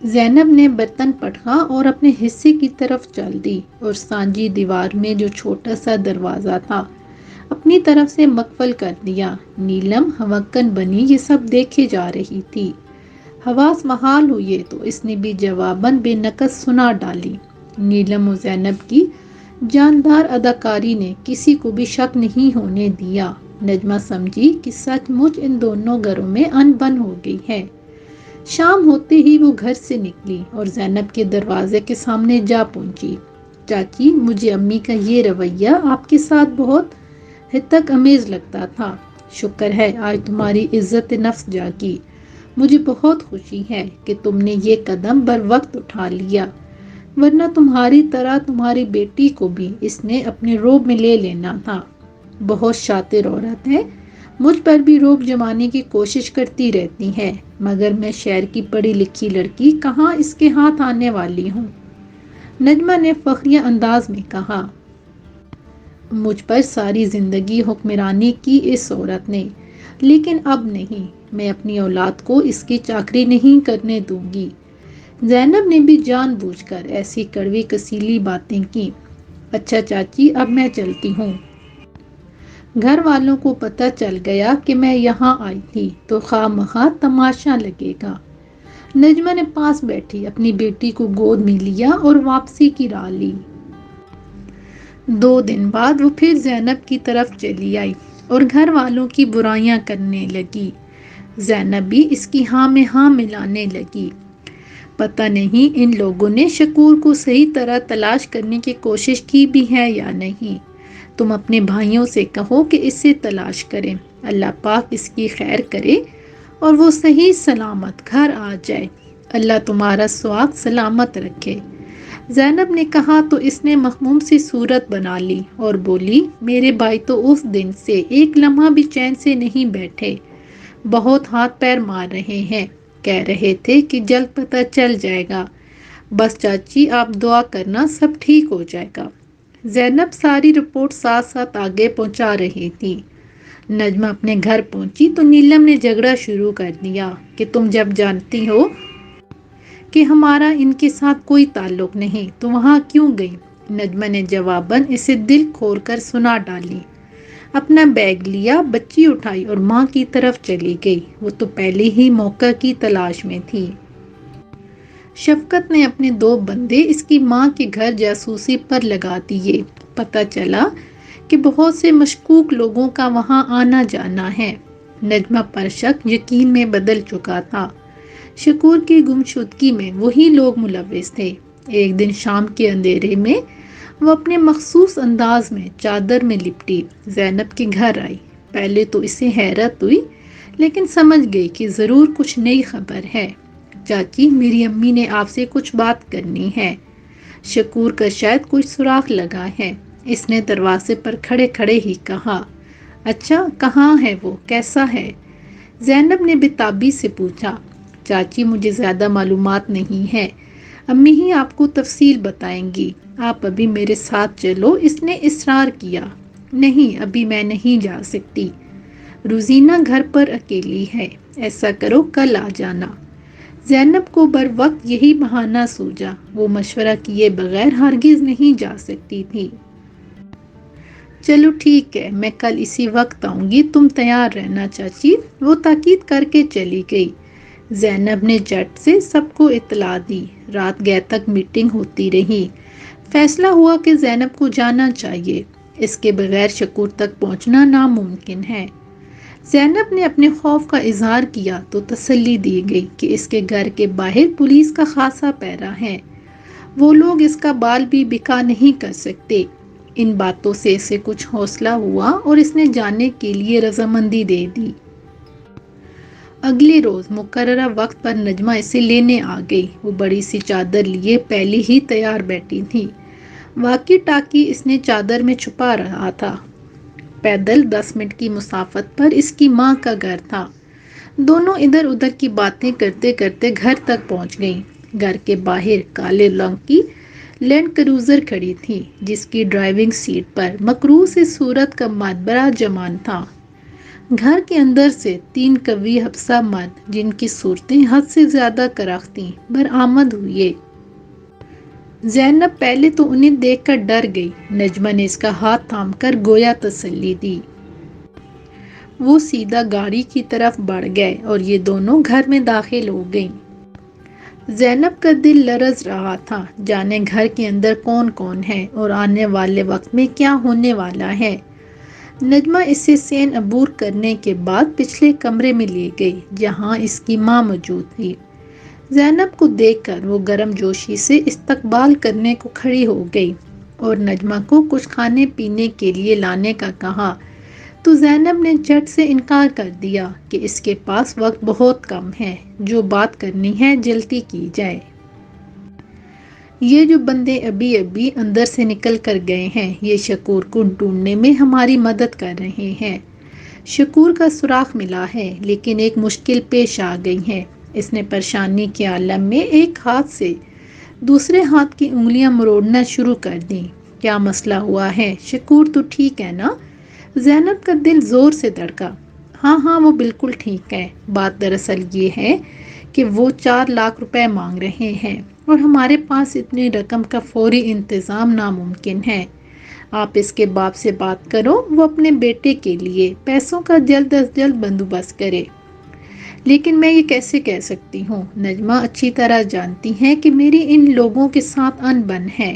زینب نے برتن پٹکا اور اپنے حصے کی طرف چل دی اور سانجی دیوار میں جو چھوٹا سا دروازہ تھا اپنی طرف سے مقفل کر دیا۔ نیلم ہمکن بنی یہ سب دیکھے جا رہی تھی۔ حواس محال ہوئے تو اس نے بھی جواباً بے نقص سنا ڈالی۔ نیلم و زینب کی جاندار اداکاری نے کسی کو بھی شک نہیں ہونے دیا۔ نجمہ سمجھی کہ سچ مچ ان دونوں گھروں میں انبن ہو گئی ہے۔ شام ہوتے ہی وہ گھر سے نکلی اور زینب کے دروازے کے سامنے جا پہنچی۔ چاچی، مجھے امی کا یہ رویہ آپ کے ساتھ بہت حدت امیز لگتا تھا۔ شکر ہے آج تمہاری عزت نفس جاگی۔ مجھے بہت خوشی ہے کہ تم نے یہ قدم بر وقت اٹھا لیا، ورنہ تمہاری طرح تمہاری بیٹی کو بھی اس نے اپنے روب میں لے لینا تھا۔ بہت شاطر عورت ہے، مجھ پر بھی روب جمانے کی کوشش کرتی رہتی ہے، مگر میں شہر کی پڑھی لکھی لڑکی کہاں اس کے ہاتھ آنے والی ہوں۔ نجمہ نے فخریہ انداز میں کہا، مجھ پر ساری زندگی حکمرانی کی اس عورت نے، لیکن اب نہیں، میں اپنی اولاد کو اس کی چاکری نہیں کرنے دوں گی۔ زینب نے بھی جان بوجھ کر ایسی کڑوی کسیلی باتیں کی۔ اچھا چاچی، اب میں چلتی ہوں۔ گھر والوں کو پتہ چل گیا کہ میں یہاں آئی تھی تو خواہ مخواہ تماشا لگے گا۔ نجمہ نے پاس بیٹھی اپنی بیٹی کو گود میں لیا اور واپسی کی راہ لی۔ 2 دن بعد وہ پھر زینب کی طرف چلی آئی اور گھر والوں کی برائیاں کرنے لگی۔ زینب بھی اس کی ہاں میں ہاں ملانے لگی۔ پتہ نہیں ان لوگوں نے شکور کو صحیح طرح تلاش کرنے کی کوشش کی بھی ہے یا نہیں۔ تم اپنے بھائیوں سے کہو کہ اسے تلاش کریں، اللہ پاک اس کی خیر کرے اور وہ صحیح سلامت گھر آ جائے۔ اللہ تمہارا سواگ سلامت رکھے۔ زینب نے کہا تو اس نے مخموم سی صورت بنا لی اور بولی، میرے بھائی تو اس دن سے ایک لمحہ بھی چین سے نہیں بیٹھے، بہت ہاتھ پیر مار رہے ہیں، کہہ رہے تھے کہ جلد پتہ چل جائے گا۔ بس چاچی آپ دعا کرنا سب ٹھیک ہو جائے گا۔ زینب ساری رپورٹ ساتھ ساتھ آگے پہنچا رہی تھی۔ نجمہ اپنے گھر پہنچی تو نیلم نے جھگڑا شروع کر دیا کہ تم جب جانتی ہو کہ ہمارا ان کے ساتھ کوئی تعلق نہیں تو وہاں کیوں گئی؟ نجمہ نے جواباً اسے دل کھول کر سنا ڈالی۔ اپنا بیگ لیا، بچی اٹھائی اور ماں کی طرف چلی گئی۔ وہ تو پہلے ہی موقع کی تلاش میں تھی۔ شفقت نے اپنے 2 بندے اس کی ماں کے گھر جاسوسی پر لگا دیے۔ پتہ چلا کہ بہت سے مشکوک لوگوں کا وہاں آنا جانا ہے۔ نجمہ پر شک یقین میں بدل چکا تھا۔ شکور کی گمشدگی میں وہی لوگ ملوث تھے۔ ایک دن شام کے اندھیرے میں وہ اپنے مخصوص انداز میں چادر میں لپٹی زینب کے گھر آئی۔ پہلے تو اسے حیرت ہوئی، لیکن سمجھ گئی کہ ضرور کچھ نئی خبر ہے۔ چاچی، میری امی نے آپ سے کچھ بات کرنی ہے۔ شکور کا شاید کچھ سراغ لگا ہے، اس نے دروازے پر کھڑے کھڑے ہی کہا۔ اچھا، کہاں ہے وہ، کیسا ہے؟ زینب نے بےتابی سے پوچھا۔ چاچی، مجھے زیادہ معلومات نہیں ہے، امی ہی آپ کو تفصیل بتائیں گی، آپ ابھی میرے ساتھ چلو، اس نے اصرار کیا۔ نہیں، ابھی میں نہیں جا سکتی، روزینہ گھر پر اکیلی ہے، ایسا کرو کل آ جانا۔ زینب کو بر وقت یہی بہانہ سوجا، وہ مشورہ کیے بغیر ہرگز نہیں جا سکتی تھی۔ چلو ٹھیک ہے، میں کل اسی وقت آؤں گی، تم تیار رہنا چاچی، وہ تاکید کر کے چلی گئی۔ زینب نے جٹ سے سب کو اطلاع دی۔ رات گئے تک میٹنگ ہوتی رہی۔ فیصلہ ہوا کہ زینب کو جانا چاہیے، اس کے بغیر شکور تک پہنچنا ناممکن ہے۔ زینب نے اپنے خوف کا اظہار کیا تو تسلی دی گئی کہ اس کے گھر کے باہر پولیس کا خاصا پہرا ہے، وہ لوگ اس کا بال بھی بکا نہیں کر سکتے۔ ان باتوں سے اسے کچھ حوصلہ ہوا اور اس نے جانے کے لیے رضامندی دے دی۔ اگلے روز مقررہ وقت پر نجمہ اسے لینے آ گئی۔ وہ بڑی سی چادر لیے پہلے ہی تیار بیٹھی تھی۔ واکی ٹاکی اس نے چادر میں چھپا رہا تھا۔ پیدل 10 منٹ کی مسافت پر اس کی ماں کا گھر تھا۔ دونوں ادھر ادھر کی باتیں کرتے کرتے گھر تک پہنچ گئیں۔ گھر کے باہر کالے رنگ کی لینڈ کروزر کھڑی تھی، جس کی ڈرائیونگ سیٹ پر مکروہ سی صورت کا مدبرہ جوان تھا۔ گھر کے اندر سے 3 قوی حفصہ مرد جن کی صورتیں حد سے زیادہ کراختیں برآمد ہوئے۔ زینب پہلے تو انہیں دیکھ کر ڈر گئی۔ نجمہ نے اس کا ہاتھ تھام کر گویا تسلی دی۔ وہ سیدھا گاڑی کی طرف بڑھ گئے اور یہ دونوں گھر میں داخل ہو گئیں۔ زینب کا دل لرز رہا تھا، جانے گھر کے اندر کون کون ہے اور آنے والے وقت میں کیا ہونے والا ہے۔ نجمہ اسے سین عبور کرنے کے بعد پچھلے کمرے میں لے گئی جہاں اس کی ماں موجود تھی۔ زینب کو دیکھ کر وہ گرم جوشی سے استقبال کرنے کو کھڑی ہو گئی اور نجمہ کو کچھ کھانے پینے کے لیے لانے کا کہا تو زینب نے جھٹ سے انکار کر دیا کہ اس کے پاس وقت بہت کم ہے، جو بات کرنی ہے جلدی کی جائے۔ یہ جو بندے ابھی ابھی اندر سے نکل کر گئے ہیں یہ شکور کو ڈھونڈنے میں ہماری مدد کر رہے ہیں۔ شکور کا سراغ ملا ہے لیکن ایک مشکل پیش آ گئی ہے۔ اس نے پریشانی کے عالم میں ایک ہاتھ سے دوسرے ہاتھ کی انگلیاں مروڑنا شروع کر دیں۔ کیا مسئلہ ہوا ہے؟ شکور تو ٹھیک ہے نا؟ زینب کا دل زور سے دھڑکا۔ ہاں وہ بالکل ٹھیک ہے۔ بات دراصل یہ ہے کہ وہ 4 لاکھ روپے مانگ رہے ہیں اور ہمارے پاس اتنی رقم کا فوری انتظام ناممکن ہے۔ آپ اس کے باپ سے بات کرو، وہ اپنے بیٹے کے لیے پیسوں کا جلد از جلد بندوبست کرے۔ لیکن میں یہ کیسے کہہ سکتی ہوں؟ نجمہ اچھی طرح جانتی ہیں کہ میری ان لوگوں کے ساتھ ان بن ہے۔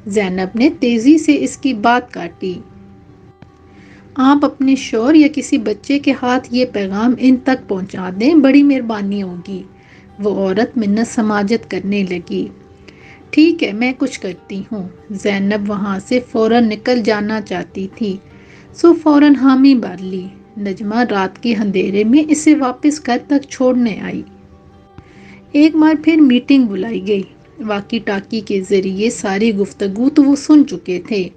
زینب نے تیزی سے اس کی بات کاٹی۔ آپ اپنے شوہر یا کسی بچے کے ہاتھ یہ پیغام ان تک پہنچا دیں، بڑی مہربانی ہوگی۔ وہ عورت منت سماجت کرنے لگی۔ ٹھیک ہے، میں کچھ کرتی ہوں۔ زینب وہاں سے فوراً نکل جانا چاہتی تھی سو فوراً حامی بھر لی۔ نجمہ رات کے اندھیرے میں اسے واپس گھر تک چھوڑنے آئی۔ ایک بار پھر میٹنگ بلائی گئی۔ واکی ٹاکی کے ذریعے ساری گفتگو تو وہ سن چکے تھے۔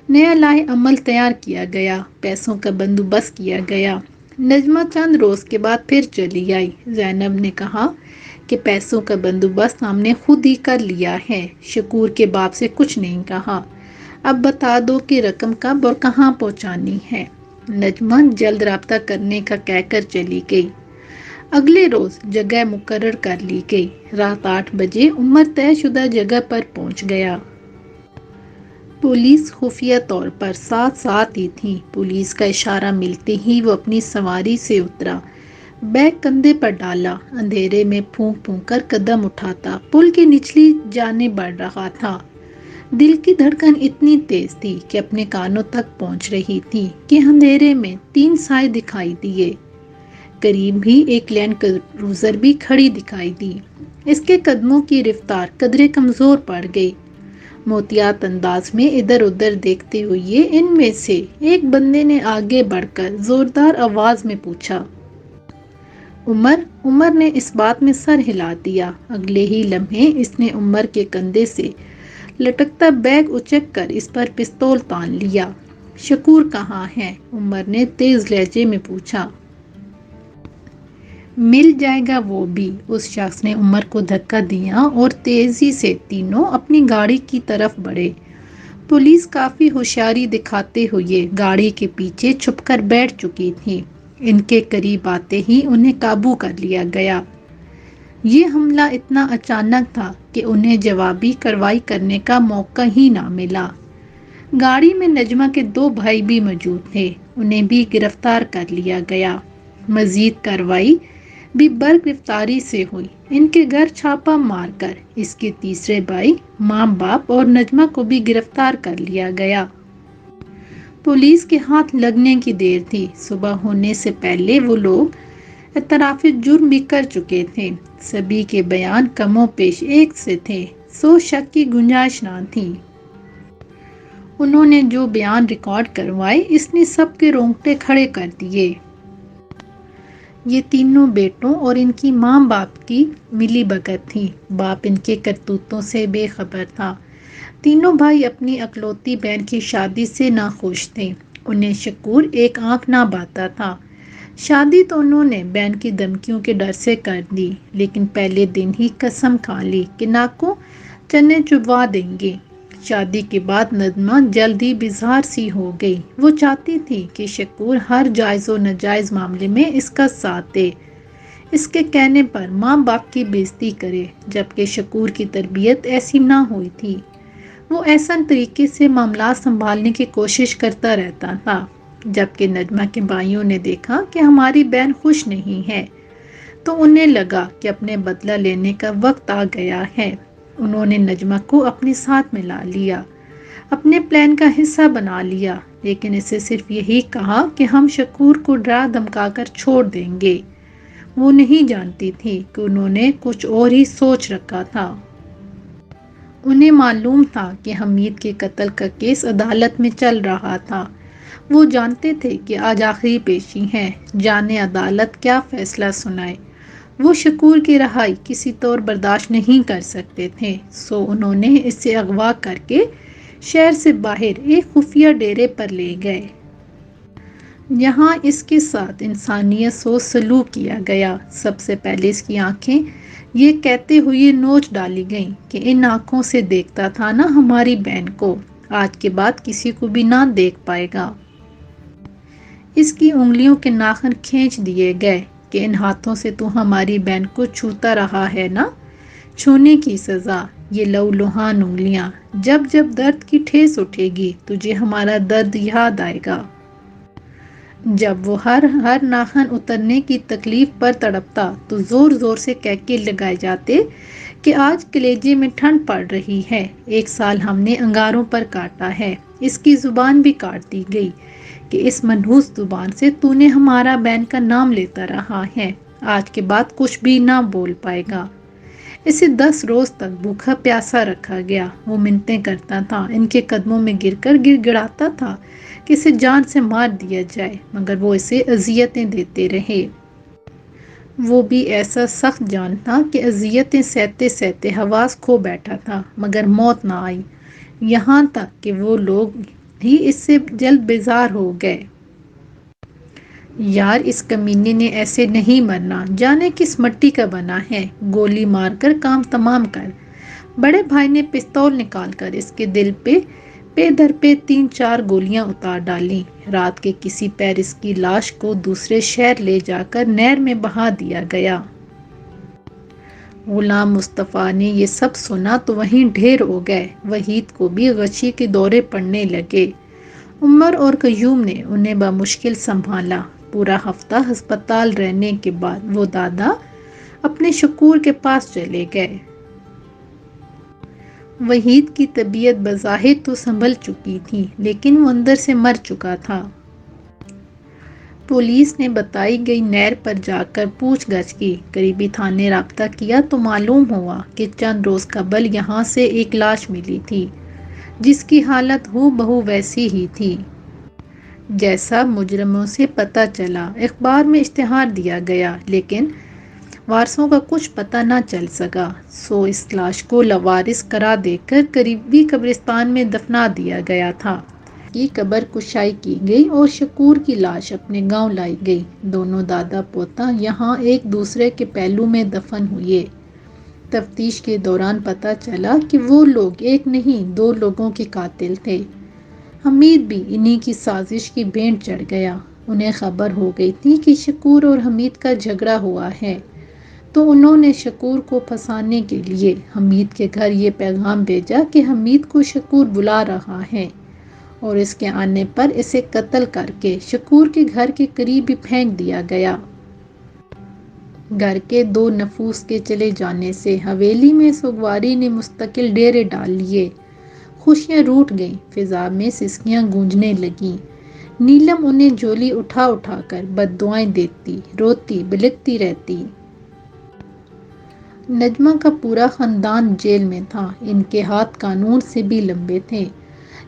نیا لائحہ عمل تیار کیا گیا، پیسوں کا بندوبست کیا گیا۔ نجمہ چند روز کے بعد پھر چلی آئی۔ زینب نے کہا کہ پیسوں کا بندوبست ہم نے خود ہی کر لیا ہے، شکور کے باپ سے کچھ نہیں کہا۔ اب بتا دو کہ رقم کب اور کہاں پہنچانی ہے۔ نجمہ جلد رابطہ کرنے کا کہہ کر چلی گئی۔ اگلے روز جگہ مقرر کر لی گئی۔ رات 8 بجے عمر طے شدہ جگہ پر پہنچ گیا۔ پولیس خفیہ طور پر ساتھ ہی تھی۔ پولیس کا اشارہ ملتے ہی وہ اپنی سواری سے اترا، بیگ کندھے پر ڈالا، اندھیرے میں پھونک پھونک کر قدم اٹھاتا پل کی نچلی جانب بڑھ رہا تھا۔ دل کی دھڑکن اتنی تیز تھی کہ اپنے کانوں تک پہنچ رہی تھی کہ اندھیرے میں 3 سائے دکھائی دیے۔ قریب ہی ایک لینڈ کروزر بھی کھڑی دکھائی دی۔ اس کے قدموں کی رفتار قدرے کمزور پڑ گئی۔ محتاط انداز میں ادھر ادھر دیکھتے ہوئے ان میں سے ایک بندے نے آگے بڑھ کر زوردار آواز میں پوچھا، عمر نے اس بات میں سر ہلا دیا۔ اگلے ہی لمحے اس نے عمر کے کندھے سے لٹکتا بیگ اچک کر اس پر پستول تان لیا۔ شکور کہاں ہے؟ عمر نے تیز لہجے میں پوچھا۔ مل جائے گا وہ بھی۔ اس شخص نے عمر کو دھکا دیا اور تیزی سے تینوں اپنی گاڑی کی طرف بڑھے۔ پولیس کافی ہوشیاری دکھاتے ہوئے گاڑی کے پیچھے چھپ کر بیٹھ چکی تھی۔ ان کے قریب آتے ہی انہیں قابو کر لیا گیا۔ یہ حملہ اتنا اچانک تھا کہ انہیں جوابی کارروائی کرنے کا موقع ہی نہ ملا۔ گاڑی میں نجمہ کے 2 بھائی بھی موجود تھے، انہیں بھی گرفتار کر لیا گیا۔ مزید کارروائی بھی بر گرفتاری سے ہوئی۔ ان کے گھر چھاپا مار کر اس کے تیسرے بھائی، ماں باپ اور نجمہ کو بھی گرفتار کر لیا گیا۔ پولیس کے ہاتھ لگنے کی دیر تھی۔ صبح ہونے سے پہلے وہ لوگ اعتراف جرم بھی کر چکے تھے۔ سبھی کے بیان کم و بیش ایک سے تھے، سو شک کی گنجائش نہ تھی۔ انہوں نے جو بیان ریکارڈ کروائے اس نے سب کے رونگٹے کھڑے کر دیے۔ یہ تینوں بیٹوں اور ان کی ماں باپ کی ملی بھگت تھی۔ باپ ان کے کرتوتوں سے بے خبر تھا۔ تینوں بھائی اپنی اکلوتی بہن کی شادی سے ناخوش تھے۔ انہیں شکور ایک آنکھ نہ بھاتا تھا۔ شادی تو انہوں نے بہن کی دھمکیوں کے ڈر سے کر دی، لیکن پہلے دن ہی قسم کھا لی کہ ناکوں چنے چبوا دیں گے۔ شادی کے بعد نظمہ جلدی بیزار سی ہو گئی۔ وہ چاہتی تھی کہ شکور ہر جائز و ناجائز معاملے میں اس کا ساتھ دے، اس کے کہنے پر ماں باپ کی بےعزتی کرے، جبکہ شکور کی تربیت ایسی نہ ہوئی تھی۔ وہ احسن طریقے سے معاملات سنبھالنے کی کوشش کرتا رہتا تھا۔ جبکہ نجمہ کے بھائیوں نے دیکھا کہ ہماری بہن خوش نہیں ہے تو انہیں لگا کہ اپنے بدلہ لینے کا وقت آ گیا ہے۔ انہوں نے نجمہ کو اپنے ساتھ ملا لیا، اپنے پلان کا حصہ بنا لیا، لیکن اسے صرف یہی کہا کہ ہم شکور کو ڈرا دھمکا کر چھوڑ دیں گے۔ وہ نہیں جانتی تھی کہ انہوں نے کچھ اور ہی سوچ رکھا تھا۔ انہیں معلوم تھا کہ حمید کے قتل کا کیس عدالت میں چل رہا تھا۔ وہ جانتے تھے کہ آج آخری پیشی ہے، جانے عدالت کیا فیصلہ سنائے۔ وہ شکور کی رہائی کسی طور برداشت نہیں کر سکتے تھے، سو انہوں نے اسے اغوا کر کے شہر سے باہر ایک خفیہ ڈیرے پر لے گئے۔ یہاں اس کے ساتھ انسانیت سو سلوک کیا گیا۔ سب سے پہلے اس کی آنکھیں یہ کہتے ہوئے نوچ ڈالی گئیں کہ ان آنکھوں سے دیکھتا تھا نا ہماری بہن کو، آج کے بعد کسی کو بھی نہ دیکھ پائے گا۔ اس کی انگلیوں کے ناخن کھینچ دیے گئے کہ ان ہاتھوں سے تو ہماری بہن کو چھوتا رہا ہے نا، چھونے کی سزا، یہ لہولہان انگلیاں، جب جب درد کی ٹھیس اٹھے گی تجھے ہمارا درد یاد آئے گا۔ جب وہ ہر ناخن اترنے کی تکلیف پر تڑپتا تو زور زور سے کہکے لگائے جاتے کہ آج کلیجے میں ٹھنڈ پڑ رہی ہے، 1 سال ہم نے انگاروں پر کاٹا ہے۔ اس کی زبان بھی کاٹ دی گئی کہ اس منحوس زبان سے تو نے ہمارا بہن کا نام لیتا رہا ہے، آج کے بعد کچھ بھی نہ بول پائے گا۔ اسے 10 روز تک بھوکا پیاسا رکھا گیا۔ وہ منتیں کرتا تھا، ان کے قدموں میں گر کر گڑ گڑاتا تھا کہ اسے جان سے مار دیا جائے، مگر وہ اسے اذیتیں دیتے رہے۔ وہ بھی ایسا سخت جان تھا کہ اذیتیں سہتے سہتے حواس کھو بیٹھا تھا، مگر موت نہ آئی۔ یہاں تک کہ وہ لوگ ہی اس سے جلد بیزار ہو گئے۔ یار اس کمینے نے ایسے نہیں مرنا، جانے کس مٹی کا بنا ہے، گولی مار کر کام تمام کر۔ بڑے بھائی نے پستول نکال کر اس کے دل پہ در پہ 3-4 گولیاں اتار ڈالیں۔ رات کے کسی پیر اس کی لاش کو دوسرے شہر لے جا کر نہر میں بہا دیا گیا۔ غلام مصطفیٰ نے یہ سب سنا تو وہیں ڈھیر ہو گئے۔ وحید کو بھی غشی کے دورے پڑنے لگے۔ عمر اور قیوم نے انہیں بمشکل سنبھالا۔ پورا ہفتہ ہسپتال رہنے کے بعد وہ دادا اپنے شکور کے پاس چلے گئے۔ وحید کی طبیعت بظاہر تو سنبھل چکی تھی، لیکن وہ اندر سے مر چکا تھا۔ پولیس نے بتائی گئی نہر پر جا کر پوچھ گچھ کی۔ قریبی تھانے رابطہ کیا تو معلوم ہوا کہ چند روز قبل یہاں سے ایک لاش ملی تھی، جس کی حالت ہو بہو ویسی ہی تھی جیسا مجرموں سے پتہ چلا۔ اخبار میں اشتہار دیا گیا، لیکن وارثوں کا کچھ پتہ نہ چل سکا، سو اس لاش کو لاوارث قرار دے کر قریبی قبرستان میں دفنا دیا گیا تھا۔ کی قبر کشائی کی گئی اور شکور کی لاش اپنے گاؤں لائی گئی۔ دونوں دادا پوتا یہاں ایک دوسرے کے پہلو میں دفن ہوئے۔ تفتیش کے دوران پتہ چلا کہ وہ لوگ ایک نہیں 2 لوگوں کے قاتل تھے۔ حمید بھی انہی کی سازش کی بھینٹ چڑھ گیا۔ انہیں خبر ہو گئی تھی کہ شکور اور حمید کا جھگڑا ہوا ہے، تو انہوں نے شکور کو پھنسانے کے لیے حمید کے گھر یہ پیغام بھیجا کہ حمید کو شکور بلا رہا ہے اور اس کے آنے پر اسے قتل کر کے شکور کے گھر کے قریب ہی پھینک دیا گیا۔ گھر کے 2 نفوس کے چلے جانے سے حویلی میں سوگواری نے مستقل ڈیرے ڈال لیے۔ خوشیاں روٹھ گئیں، فضا میں سسکیاں گونجنے لگیں۔ نیلم انہیں جھولی اٹھا اٹھا کر بددعائیں دیتی، روتی بلکتی رہتی۔ نجمہ کا پورا خاندان جیل میں تھا، ان کے ہاتھ قانون سے بھی لمبے تھے۔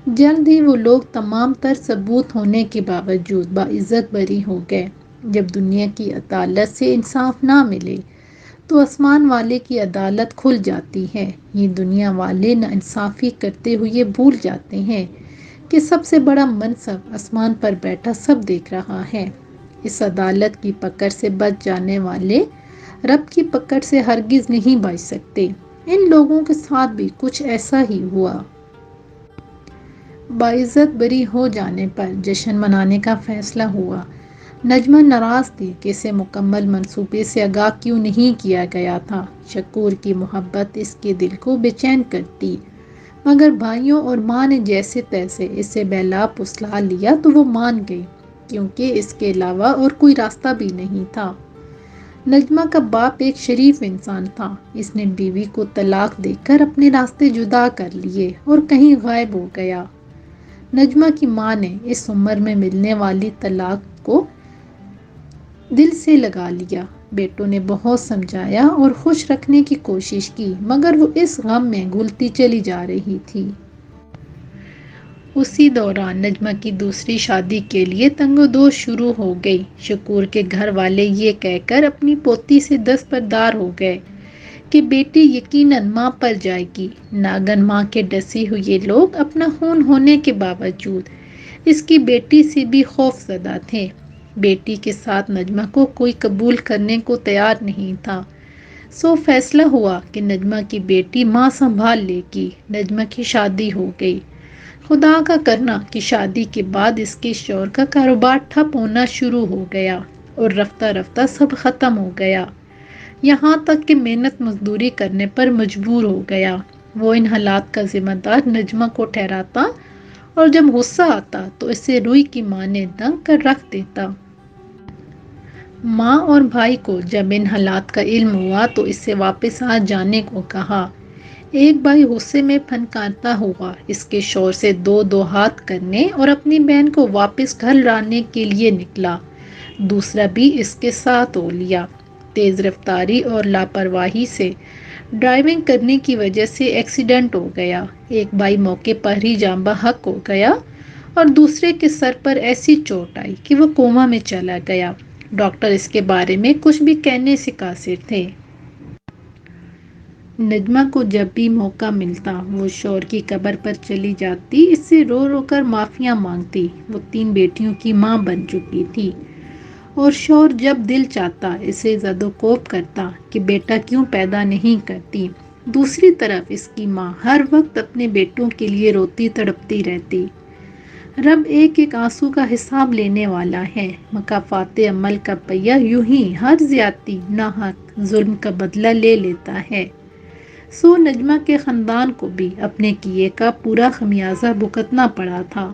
جلد ہی وہ لوگ تمام تر ثبوت ہونے کے باوجود باعزت بری ہو گئے۔ جب دنیا کی عدالت سے انصاف نہ ملے تو آسمان والے کی عدالت کھل جاتی ہے۔ یہ دنیا والے ناانصافی کرتے ہوئے بھول جاتے ہیں کہ سب سے بڑا منصب آسمان پر بیٹھا سب دیکھ رہا ہے۔ اس عدالت کی پکڑ سے بچ جانے والے رب کی پکڑ سے ہرگز نہیں بچ سکتے۔ ان لوگوں کے ساتھ بھی کچھ ایسا ہی ہوا۔ باعزت بری ہو جانے پر جشن منانے کا فیصلہ ہوا۔ نجمہ ناراض تھی کہ اسے مکمل منصوبے سے آگاہ کیوں نہیں کیا گیا تھا۔ شکور کی محبت اس کے دل کو بے چین کرتی، مگر بھائیوں اور ماں نے جیسے تیسے اسے بہلا پسلا لیا تو وہ مان گئی، کیونکہ اس کے علاوہ اور کوئی راستہ بھی نہیں تھا۔ نجمہ کا باپ ایک شریف انسان تھا۔ اس نے بیوی کو طلاق دے کر اپنے راستے جدا کر لیے اور کہیں غائب ہو گیا۔ نجمہ کی ماں نے اس عمر میں ملنے والی طلاق کو دل سے لگا لیا۔ بیٹوں نے بہت سمجھایا اور خوش رکھنے کی کوشش کی، مگر وہ اس غم میں گھلتی چلی جا رہی تھی۔ اسی دوران نجمہ کی دوسری شادی کے لیے تنگ و دو شروع ہو گئی۔ شکور کے گھر والے یہ کہہ کر اپنی پوتی سے دستبردار ہو گئے کہ بیٹی یقیناً ماں پر جائے گی۔ ناگن ماں کے ڈسے ہوئے لوگ اپنا خون ہونے کے باوجود اس کی بیٹی سے بھی خوف زدہ تھے۔ بیٹی کے ساتھ نجمہ کو کوئی قبول کرنے کو تیار نہیں تھا، سو فیصلہ ہوا کہ نجمہ کی بیٹی ماں سنبھال لے گی۔ نجمہ کی شادی ہو گئی۔ خدا کا کرنا کہ شادی کے بعد اس کے شوہر کا کاروبار ٹھپ ہونا شروع ہو گیا اور رفتہ رفتہ سب ختم ہو گیا، یہاں تک کہ محنت مزدوری کرنے پر مجبور ہو گیا۔ وہ ان حالات کا ذمہ دار نجمہ کو ٹھہراتا اور جب غصہ آتا تو اسے روئی کی مانے دنگ کر رکھ دیتا۔ ماں اور بھائی کو جب ان حالات کا علم ہوا تو اس سے واپس آ جانے کو کہا۔ ایک بھائی غصے میں پھنکارتا ہوا اس کے شوہر سے دو ہاتھ کرنے اور اپنی بہن کو واپس گھر لانے کے لیے نکلا، دوسرا بھی اس کے ساتھ ہو لیا۔ تیز رفتاری اور لاپرواہی سے ڈرائیونگ کرنے کی وجہ سے ایکسیڈنٹ ہو گیا۔ ایک بھائی موقع پر ہی جاں بحق ہو گیا اور دوسرے کے سر پر ایسی چوٹ آئی کہ وہ کوما میں چلا گیا۔ ڈاکٹر اس کے بارے میں کچھ بھی کہنے سے قاصر تھے۔ نجمہ کو جب بھی موقع ملتا وہ شوہر کی قبر پر چلی جاتی، اس سے رو رو کر معافیاں مانگتی۔ وہ 3 بیٹیوں کی ماں بن چکی تھی اور شوہر جب دل چاہتا اسے زد و کوب کرتا کہ بیٹا کیوں پیدا نہیں کرتی۔ دوسری طرف اس کی ماں ہر وقت اپنے بیٹوں کے لیے روتی تڑپتی رہتی۔ رب ایک ایک آنسو کا حساب لینے والا ہے۔ مکافات عمل کا پہیہ یوں ہی ہر زیادتی، ناحق ظلم کا بدلہ لے لیتا ہے۔ سو نجمہ کے خاندان کو بھی اپنے کیے کا پورا خمیازہ بھگتنا پڑا تھا۔